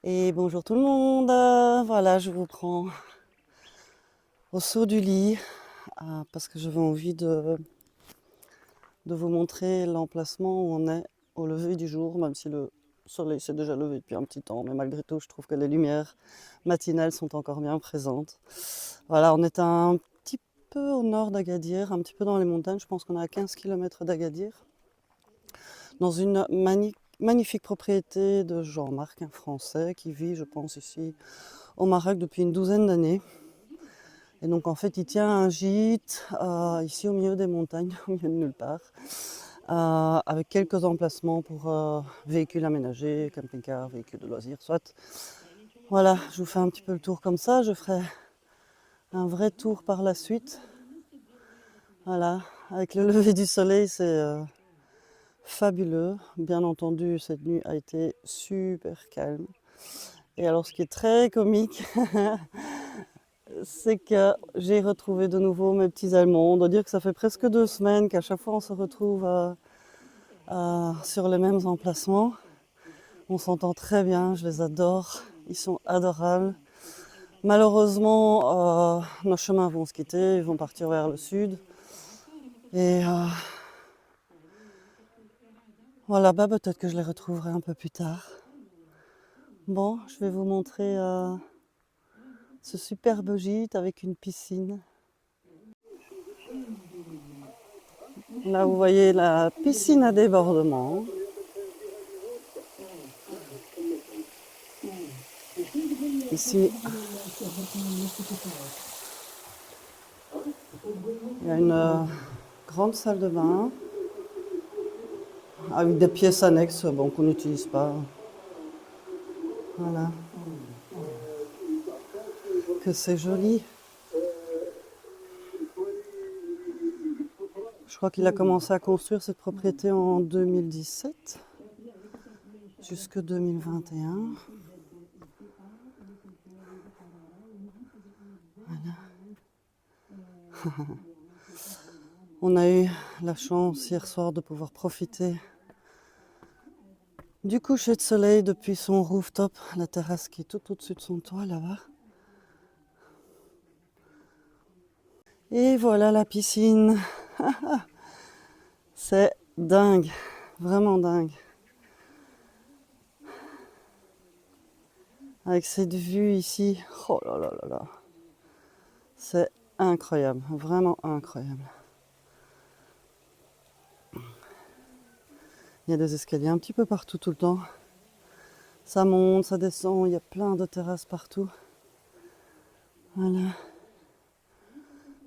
Et bonjour tout le monde, voilà, je vous prends au saut du lit parce que j'avais envie de vous montrer l'emplacement où on est au lever du jour, même si le soleil s'est déjà levé depuis un petit temps, mais malgré tout je trouve que les lumières matinales sont encore bien présentes. Voilà, on est un petit peu au nord d'Agadir, un petit peu dans les montagnes, je pense qu'on est à 15 km d'Agadir, dans une magnifique propriété de Jean-Marc, un Français qui vit, je pense, ici au Maroc depuis une douzaine d'années. Et donc en fait il tient un gîte ici au milieu des montagnes, au milieu de nulle part, avec quelques emplacements pour véhicules aménagés, camping-car, véhicules de loisirs, soit. Voilà, je vous fais un petit peu le tour comme ça, je ferai un vrai tour par la suite. Voilà, avec le lever du soleil c'est fabuleux. Bien entendu cette nuit a été super calme. Et alors ce qui est très comique, c'est que j'ai retrouvé de nouveau mes petits Allemands. On doit dire que ça fait presque 2 semaines qu'à chaque fois on se retrouve sur les mêmes emplacements. On s'entend très bien, je les adore, ils sont adorables. Malheureusement, nos chemins vont se quitter, ils vont partir vers le sud. Et voilà, bah peut-être que je les retrouverai un peu plus tard. Bon, je vais vous montrer ce superbe gîte avec une piscine. Là, vous voyez la piscine à débordement. Ici, il y a une grande salle de bain avec des pièces annexes bon, qu'on n'utilise pas. Voilà. Que c'est joli. Je crois qu'il a commencé à construire cette propriété en 2017 jusque 2021. Voilà. On a eu la chance hier soir de pouvoir profiter du coucher de soleil depuis son rooftop, la terrasse qui est tout au-dessus de son toit là-bas. Et voilà la piscine. C'est dingue, vraiment dingue. Avec cette vue ici, oh là là là là. C'est incroyable, vraiment incroyable. Il y a des escaliers un petit peu partout tout le temps. Ça monte, ça descend, il y a plein de terrasses partout. Voilà.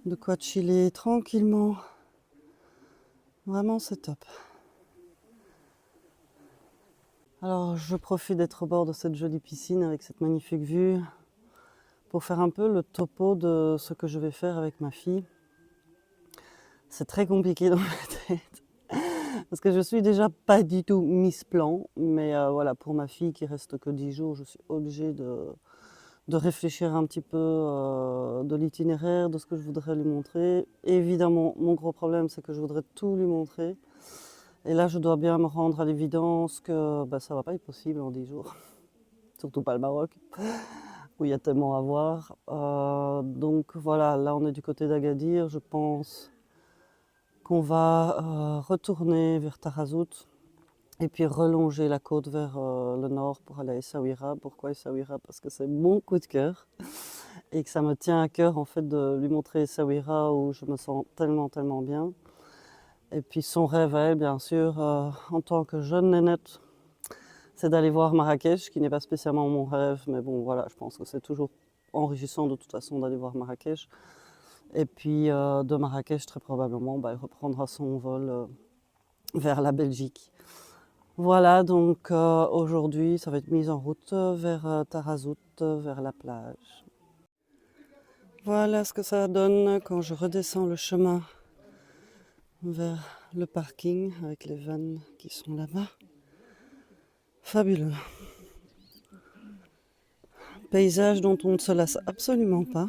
De quoi chiller tranquillement. Vraiment, c'est top. Alors, je profite d'être au bord de cette jolie piscine avec cette magnifique vue pour faire un peu le topo de ce que je vais faire avec ma fille. C'est très compliqué dans ma tête parce que je suis déjà pas du tout Miss Plan, mais voilà, pour ma fille qui reste que 10 jours, je suis obligée de réfléchir un petit peu de l'itinéraire, de ce que je voudrais lui montrer. Et évidemment, mon gros problème, c'est que je voudrais tout lui montrer. Et là, je dois bien me rendre à l'évidence que ça ne va pas être possible en 10 jours. Surtout pas le Maroc, où il y a tellement à voir. Donc voilà, là on est du côté d'Agadir. Je pense qu'on va retourner vers Tarazout et puis relonger la côte vers le nord pour aller à Essaouira. Pourquoi Essaouira? Parce que c'est mon coup de cœur et que ça me tient à cœur en fait de lui montrer Essaouira où je me sens tellement bien. Et puis son rêve à elle, bien sûr, en tant que jeune nénette, c'est d'aller voir Marrakech, qui n'est pas spécialement mon rêve, mais bon voilà, je pense que c'est toujours enrichissant de toute façon d'aller voir Marrakech. Et puis de Marrakech, très probablement, elle reprendra son vol vers la Belgique. Voilà, donc aujourd'hui, ça va être mise en route vers Tarazout, vers la plage. Voilà ce que ça donne quand je redescends le chemin vers le parking avec les vannes qui sont là-bas. Fabuleux. Paysage dont on ne se lasse absolument pas.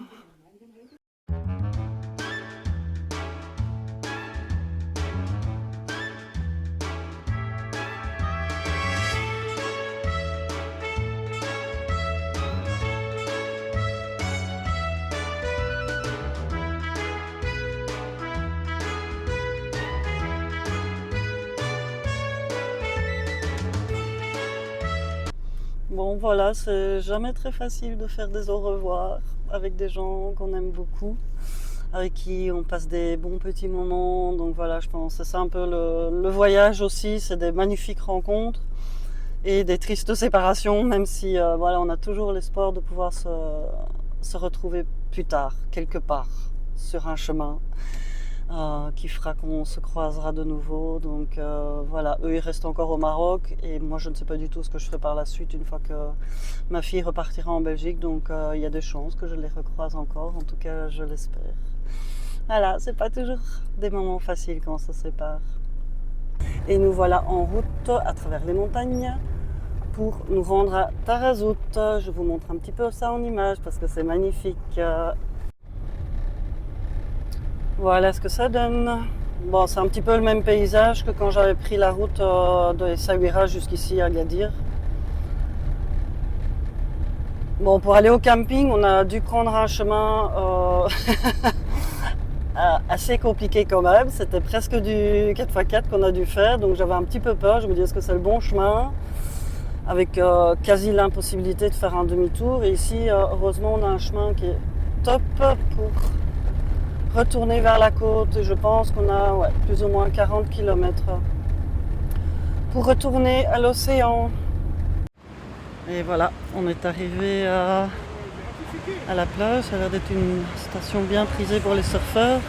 Bon, voilà, c'est jamais très facile de faire des au revoir avec des gens qu'on aime beaucoup, avec qui on passe des bons petits moments. Donc voilà, je pense que c'est ça un peu le voyage aussi, c'est des magnifiques rencontres et des tristes séparations, même si voilà, on a toujours l'espoir de pouvoir se retrouver plus tard, quelque part, sur un chemin. Qui fera qu'on se croisera de nouveau. Donc voilà, eux ils restent encore au Maroc et moi je ne sais pas du tout ce que je ferai par la suite une fois que ma fille repartira en Belgique. Donc il y a des chances que je les recroise encore, en tout cas je l'espère. Voilà, c'est pas toujours des moments faciles quand on se sépare. Et nous voilà en route à travers les montagnes pour nous rendre à Tarazout. Je vous montre un petit peu ça en image parce que c'est magnifique. Voilà ce que ça donne. Bon, c'est un petit peu le même paysage que quand j'avais pris la route de Essaouira jusqu'ici à Agadir. Bon, pour aller au camping, on a dû prendre un chemin assez compliqué quand même. C'était presque du 4x4 qu'on a dû faire, donc j'avais un petit peu peur. Je me dis, est-ce que c'est le bon chemin? Avec quasi l'impossibilité de faire un demi-tour. Et ici, heureusement, on a un chemin qui est top pour retourner vers la côte. Et je pense qu'on a plus ou moins 40 km pour retourner à l'océan. Et voilà, on est arrivé à la plage. Ça a l'air d'être une station bien prisée pour les surfeurs.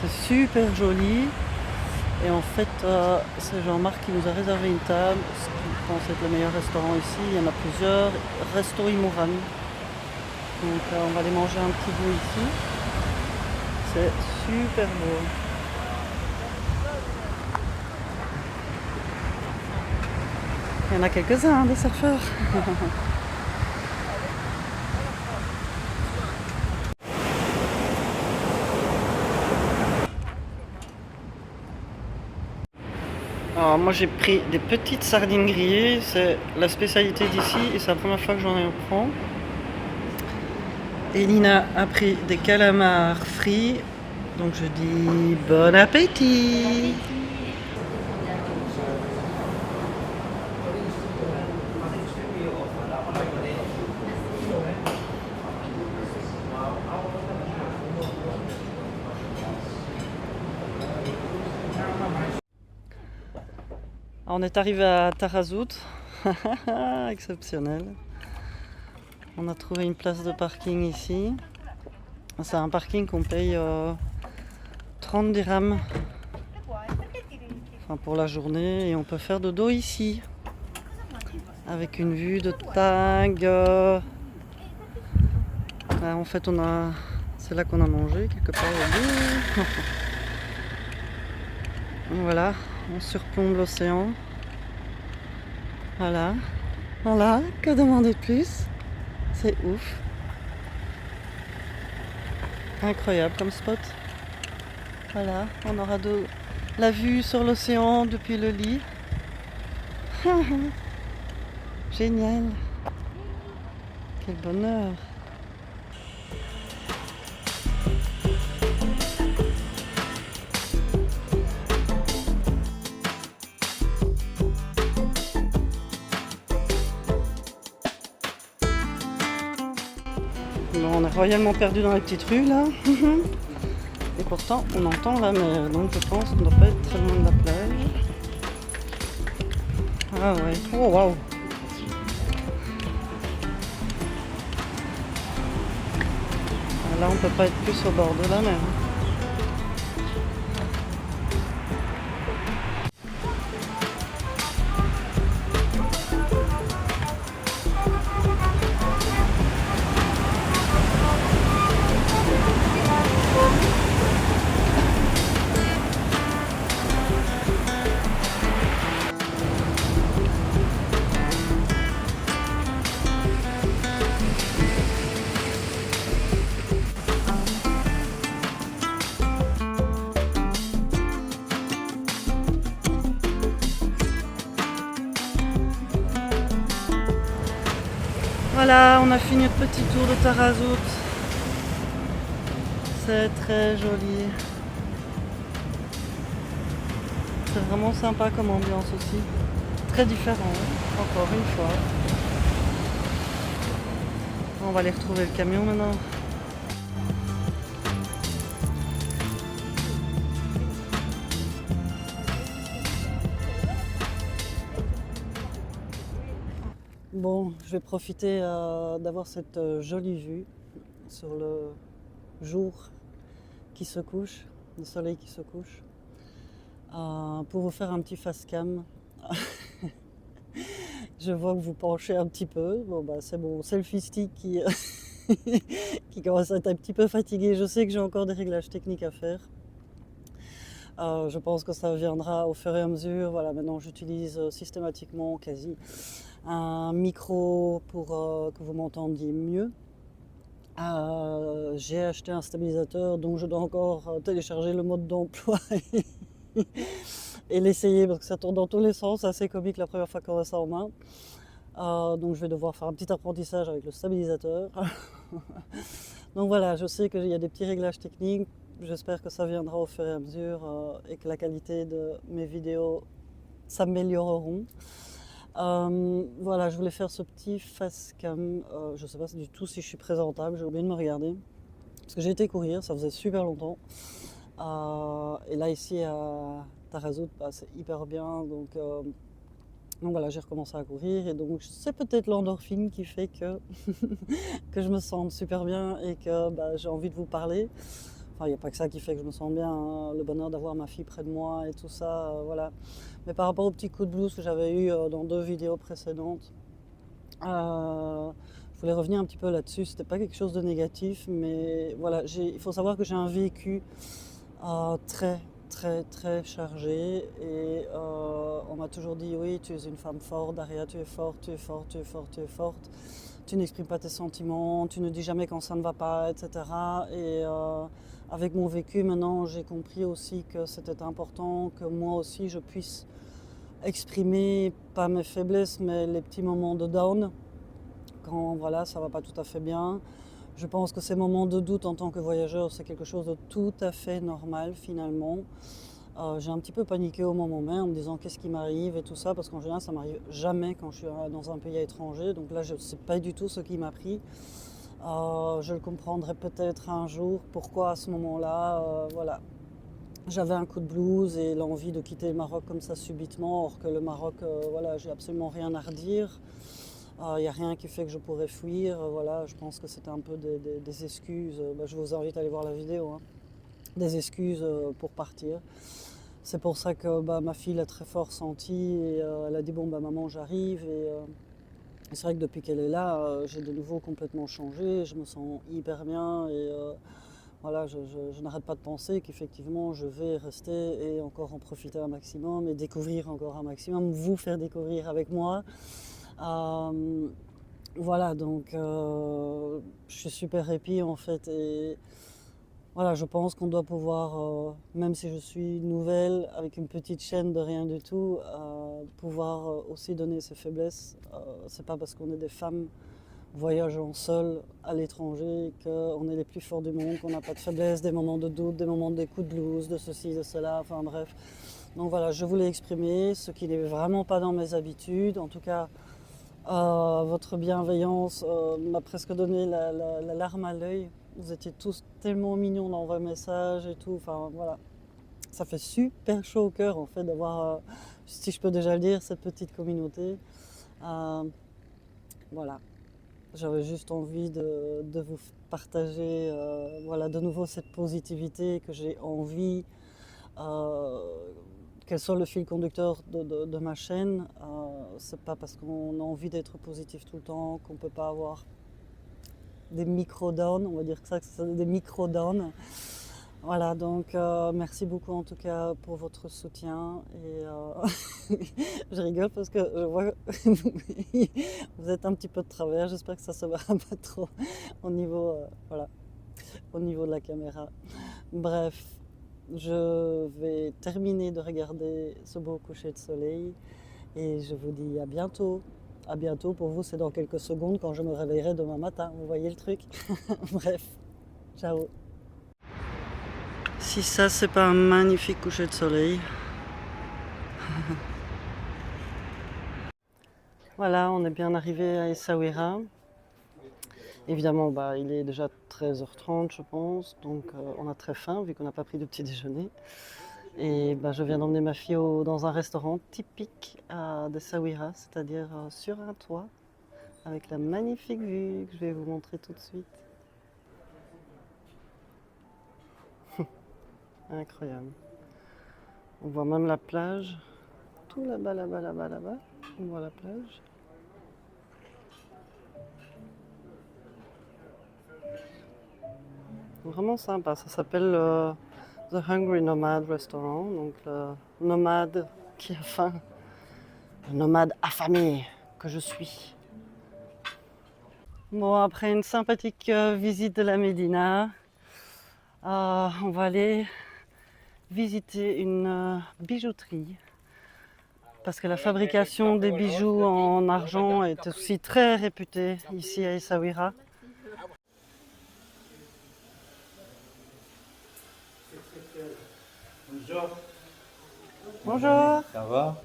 C'est super joli. Et en fait, c'est Jean-Marc qui nous a réservé une table, ce qui pense être le meilleur restaurant ici. Il y en a plusieurs. Resto Imoran. Donc on va aller manger un petit bout ici. C'est super beau. Il y en a quelques-uns, des surfeurs. Alors moi j'ai pris des petites sardines grillées, c'est la spécialité d'ici et c'est la première fois que j'en prends. Et Lina a pris des calamars frits, donc je dis bon appétit. On est arrivé à Tarazout, exceptionnel. On a trouvé une place de parking ici. C'est un parking qu'on paye 30 dirhams pour la journée et on peut faire dodo ici avec une vue de Tag. En fait, c'est là qu'on a mangé quelque part au bout. Voilà, on surplombe l'océan. Voilà, que demander de plus? C'est ouf. Incroyable comme spot. Voilà, on aura la vue sur l'océan depuis le lit. Génial. Quel bonheur. Bon, on est royalement perdu dans les petites rues là. Et pourtant on entend la mer, donc je pense qu'on ne doit pas être très loin de la plage. Ah ouais, oh waouh. Là on peut pas être plus au bord de la mer. Voilà, on a fini notre petit tour de Tarazout. C'est très joli. C'est vraiment sympa comme ambiance aussi. Très différent, encore une fois. On va aller retrouver le camion maintenant. Bon, je vais profiter d'avoir cette jolie vue sur le jour qui se couche, le soleil qui se couche, pour vous faire un petit face cam. Je vois que vous penchez un petit peu. Bon, bah, c'est mon selfie stick qui, qui commence à être un petit peu fatigué. Je sais que j'ai encore des réglages techniques à faire. Je pense que ça viendra au fur et à mesure. Voilà, maintenant j'utilise systématiquement quasi un micro pour que vous m'entendiez mieux. J'ai acheté un stabilisateur dont je dois encore télécharger le mode d'emploi et l'essayer parce que ça tourne dans tous les sens. C'est assez comique la première fois qu'on a ça en main. Donc je vais devoir faire un petit apprentissage avec le stabilisateur. Donc voilà, je sais qu'il y a des petits réglages techniques. J'espère que ça viendra au fur et à mesure et que la qualité de mes vidéos s'amélioreront. Voilà, je voulais faire ce petit face cam. Je ne sais pas du tout si je suis présentable, j'ai oublié de me regarder. Parce que j'ai été courir, ça faisait super longtemps. Et là, ici à Tarazout, bah, c'est hyper bien. Donc voilà, j'ai recommencé à courir. Et donc, c'est peut-être l'endorphine qui fait que, que je me sente super bien et que bah, j'ai envie de vous parler. Enfin, il n'y a pas que ça qui fait que je me sens bien, hein. Le bonheur d'avoir ma fille près de moi et tout ça, voilà. Mais par rapport au petit coup de blues que j'avais eu dans 2 vidéos précédentes, je voulais revenir un petit peu là-dessus. C'était pas quelque chose de négatif, mais voilà, il faut savoir que j'ai un vécu très, très, très chargé. Et on m'a toujours dit, oui, tu es une femme forte, Daria, tu es forte, tu es forte, tu es forte, tu es forte. Tu n'exprimes pas tes sentiments, tu ne dis jamais quand ça ne va pas, etc. Et avec mon vécu, maintenant, j'ai compris aussi que c'était important que moi aussi, je puisse exprimer, pas mes faiblesses, mais les petits moments de down, quand voilà, ça va pas tout à fait bien. Je pense que ces moments de doute en tant que voyageur, c'est quelque chose de tout à fait normal finalement. J'ai un petit peu paniqué au moment même en me disant qu'est-ce qui m'arrive et tout ça, parce qu'en général ça m'arrive jamais quand je suis dans un pays étranger, donc là je ne sais pas du tout ce qui m'a pris. Je le comprendrai peut-être un jour, pourquoi à ce moment-là, voilà. J'avais un coup de blues et l'envie de quitter le Maroc comme ça subitement, or que le Maroc, voilà, j'ai absolument rien à redire. Il n'y a rien qui fait que je pourrais fuir, voilà, je pense que c'était un peu des excuses. Bah, je vous invite à aller voir la vidéo, hein. Des excuses pour partir. C'est pour ça que bah, ma fille l'a très fort senti et elle a dit bon bah maman j'arrive et c'est vrai que depuis qu'elle est là j'ai de nouveau complètement changé, je me sens hyper bien et voilà, je n'arrête pas de penser qu'effectivement je vais rester et encore en profiter un maximum et découvrir encore un maximum, vous faire découvrir avec moi. Voilà, donc je suis super happy en fait et voilà, je pense qu'on doit pouvoir, même si je suis nouvelle, avec une petite chaîne de rien du tout, pouvoir aussi donner ses faiblesses. C'est pas parce qu'on est des femmes voyageant seules à l'étranger qu'on est les plus forts du monde, qu'on n'a pas de faiblesse, des moments de doute, des moments de coups de blues, de ceci, de cela, enfin bref. Donc voilà, je voulais exprimer ce qui n'est vraiment pas dans mes habitudes. En tout cas, votre bienveillance m'a presque donné la larme à l'œil. Vous étiez tous tellement mignons dans vos messages et tout. Enfin voilà, ça fait super chaud au cœur en fait d'avoir, si je peux déjà le dire, cette petite communauté. Voilà, j'avais juste envie de vous partager voilà, de nouveau cette positivité que j'ai envie qu'elle soit le fil conducteur de ma chaîne. C'est pas parce qu'on a envie d'être positif tout le temps qu'on peut pas avoir des micro-downs, on va dire que c'est des micro-downs. Voilà, donc merci beaucoup en tout cas pour votre soutien et je rigole parce que je vois que vous êtes un petit peu de travers, j'espère que ça se verra pas trop au niveau, voilà, au niveau de la caméra. Bref, je vais terminer de regarder ce beau coucher de soleil et je vous dis à bientôt. À bientôt, pour vous c'est dans quelques secondes quand je me réveillerai demain matin, vous voyez le truc. Bref, ciao. Si ça c'est pas un magnifique coucher de soleil. Voilà, on est bien arrivé à Essaouira. Évidemment, bah, il est déjà 13h30, je pense, donc on a très faim vu qu'on n'a pas pris de petit déjeuner. Et bah, je viens d'emmener ma fille dans un restaurant typique d'Essaouira, c'est-à-dire sur un toit, avec la magnifique vue que je vais vous montrer tout de suite. Incroyable. On voit même la plage, tout là-bas, là-bas, là-bas, là-bas. On voit la plage. Vraiment sympa, ça s'appelle The Hungry Nomad Restaurant, donc le nomade qui a faim, le nomade affamé que je suis. Bon, après une sympathique visite de la Médina, on va aller visiter une bijouterie parce que la fabrication des bijoux en argent est aussi très réputée ici à Essaouira. Bonjour. Bonjour. Ça va?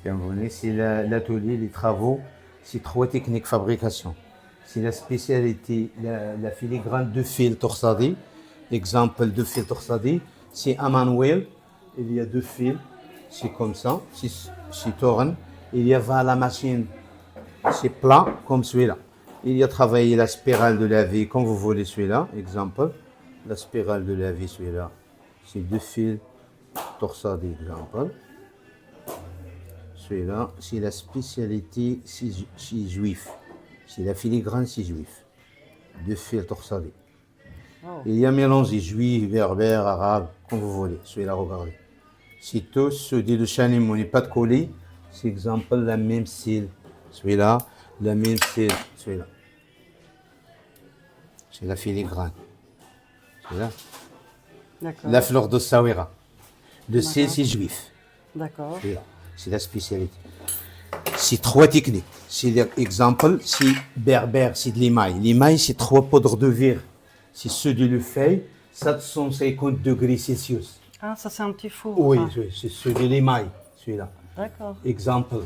Bienvenue, c'est l'atelier, les travaux. C'est 3 techniques de fabrication. C'est la spécialité, la filigrane de fil torsadé. Exemple de fil torsadé, c'est un manuel. Il y a 2 fils, c'est comme ça, c'est tourne. Il y a la machine, c'est plat comme celui-là. Il y a travaillé la spirale de la vie comme vous voulez celui-là. Exemple, la spirale de la vie celui-là. C'est 2 fils torsadés, exemple. Celui-là, c'est la spécialité chez juif. C'est la filigrane chez juif. 2 fils torsadés. Oh. Il y a mélangé juif, berbère, arabe, comme vous voulez. Celui-là, regardez. C'est tous ceux de Chanim, on n'est pas de coller. C'est exemple la même style. Celui-là, la même style. Celui-là. C'est la filigrane. Celui-là. D'accord. La fleur de Sawira. Le style, c'est juif. D'accord. Celui-là. C'est la spécialité. C'est 3 techniques. C'est l'exemple, c'est berbère, c'est de l'émail. L'émail, c'est 3 poudres de verre. C'est ceux de le feuille, 750 degrés Celsius. Ah, ça c'est un petit four. Oui, ça. oui, c'est ceux de l'émail, celui-là. D'accord. Exemple,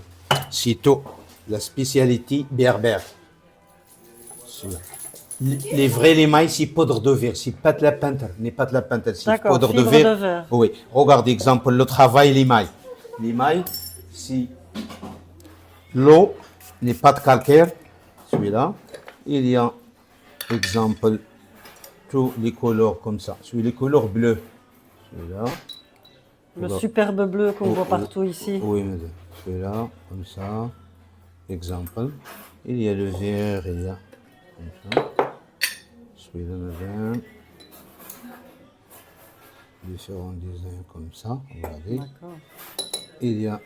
c'est tout. La spécialité berbère. Celui-là. Les vrais l'émail, c'est poudre de verre. C'est pas de la peinture, n'est pas de la peinture, c'est D'accord, poudre de fibre verre. de verre. Oui, regarde, exemple, le travail, l'émail. L'émail, c'est l'eau, n'est pas de calcaire, celui-là. Il y a, exemple, tous les couleurs comme ça. Celui les couleurs bleues, celui-là. Le superbe bleu qu'on voit partout ici. Oui, madame. Celui-là, comme ça. Exemple. Il y a le vert, il y a comme ça. Celui-là, madame. Différents designs comme ça. Regardez. D'accord. Il y a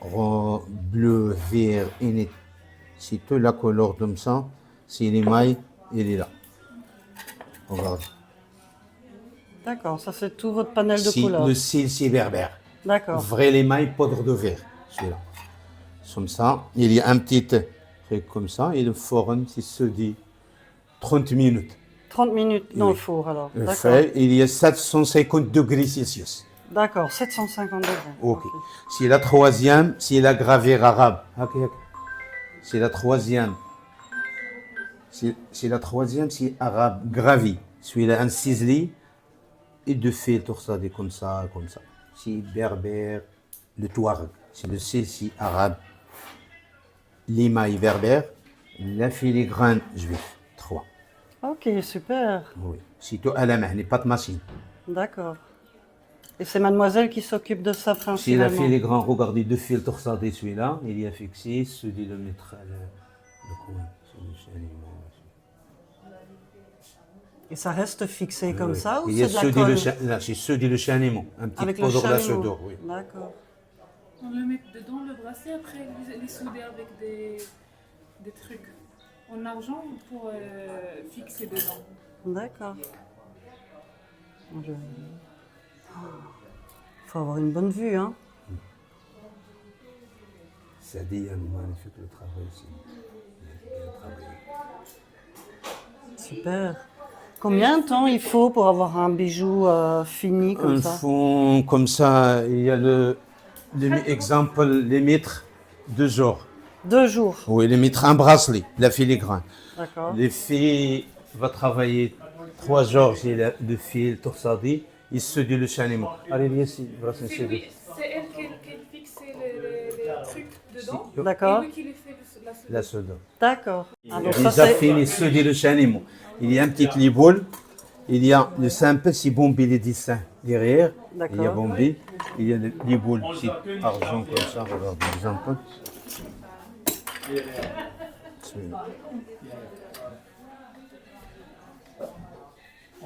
bleu, vert, et net. C'est toute la couleur comme ça. C'est l'émail, il est là. Regarde. D'accord, ça c'est tout votre panel de C'est couleurs. le style, c'est berbère. D'accord. Vrai l'émail, poudre de verre. Celui-là. Comme ça. Il y a un petit truc comme ça. Et le forum, c'est se dit 30 minutes. 30 minutes dans Oui. le four alors. Le D'accord. fait, il y a 750 degrés Celsius. D'accord, 750 degrés. Ok. C'est la troisième, c'est la gravure arabe. C'est la troisième. C'est la troisième, c'est arabe gravi. Celui-là, un ciselé et 2 fils torsadés comme ça, comme ça. C'est berbère, le touareg. C'est le style, c'est arabe. L'émail berbère, la filigrane juif. 3. Ok, super. Oui. C'est tout à la main, n'est pas de machine. D'accord. Et c'est mademoiselle qui s'occupe de ça C'est la principalement. filigrane, regardez, 2 fils torsadés, celui-là, il y a fixé, celui de mettre le coin. Et ça reste fixé comme Oui. ça ou Il y a c'est de la colle là, c'est ceux du chanémon, un petit avec le poudre là chalumeau. d'or, oui. D'accord. On le met dedans le bracelet, après les souder avec des trucs en argent pour fixer dedans. D'accord. Je- Faut avoir une bonne vue, hein. Ça dit, il y a le magnifique le travail ici. Il a bien travaillé. Super. Combien de temps il faut pour avoir un bijou fini comme Un ça? fond comme ça, il y a exemple, les mètres 2 jours. 2 jours. Oui, les mètres un bracelet, la filigrane. D'accord. Les filles va travailler 3 jours sur le fil torsadi. Il se dit le chaînement. Allez, ici, C'est lui, c'est elle qui fixe les trucs dedans. D'accord. Et lui qui les fait la soudure. La soudure. D'accord. Ah, donc ça, Il a c'est... fini se dit le chaînement. Il y a un petit liboule. Il y a le simple, c'est bombé les dessins derrière. Il y a D'accord. bombé. Il y a le liboule, c'est argent comme ça. Regarde l'exemple. Celui-là.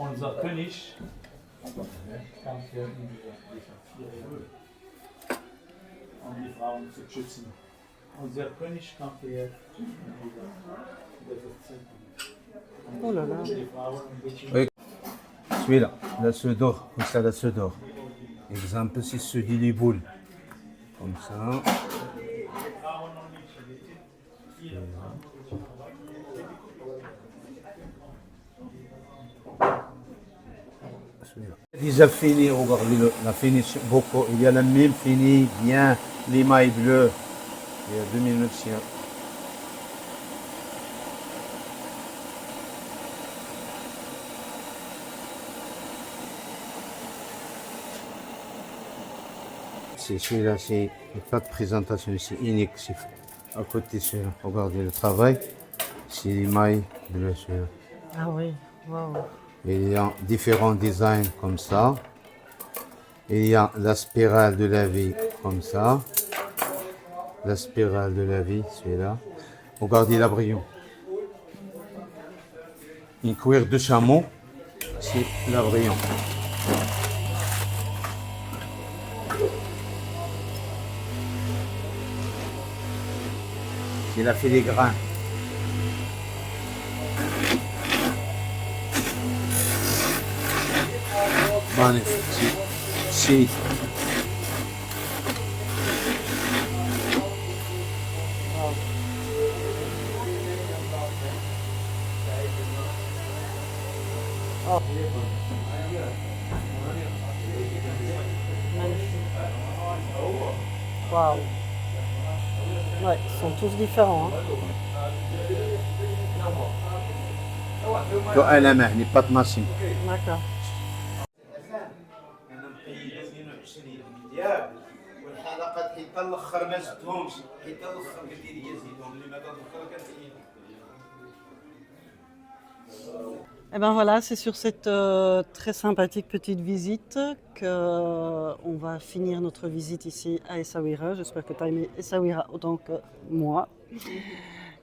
Unser König, um die Frauen zu schützen. Unser König kam hier Oh là là. die Frauen ein bisschen. Oui. Celui-là, la soudure, comme ça, la soudure. Exemple, c'est celui du liboule. Comme ça. Déjà fini, regardez la finition, beaucoup. Il y a la même fini, bien, l'émail bleu. Il y a 2 minutes. C'est celui-là, c'est pas de présentation, c'est unique. C'est à côté celui-là. Regardez le travail. C'est l'émail bleu celui-là. Ah oui, waouh. Il y a différents designs comme ça. Il y a la spirale de la vie comme ça. La spirale de la vie, celui-là. Regardez l'abrion. Une cuir de chameau, c'est l'abrion. Il a fait des grains. Magnifique. C'est Waouh. Ouais, ils sont tous différents. Hein. à la main, n'est pas de machine. D'accord. والحلقات حتى الاخر ما زدتهمش حتى الاخر قلت لي يزيدهم اللي ما الاخر كانت Et ben voilà, c'est sur cette très sympathique petite visite qu'on va finir notre visite ici à Essaouira. J'espère que tu as aimé Essaouira autant que moi.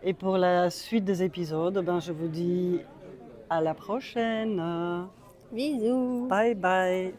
Et pour la suite des épisodes, ben je vous dis à la prochaine. Bisous. Bye bye.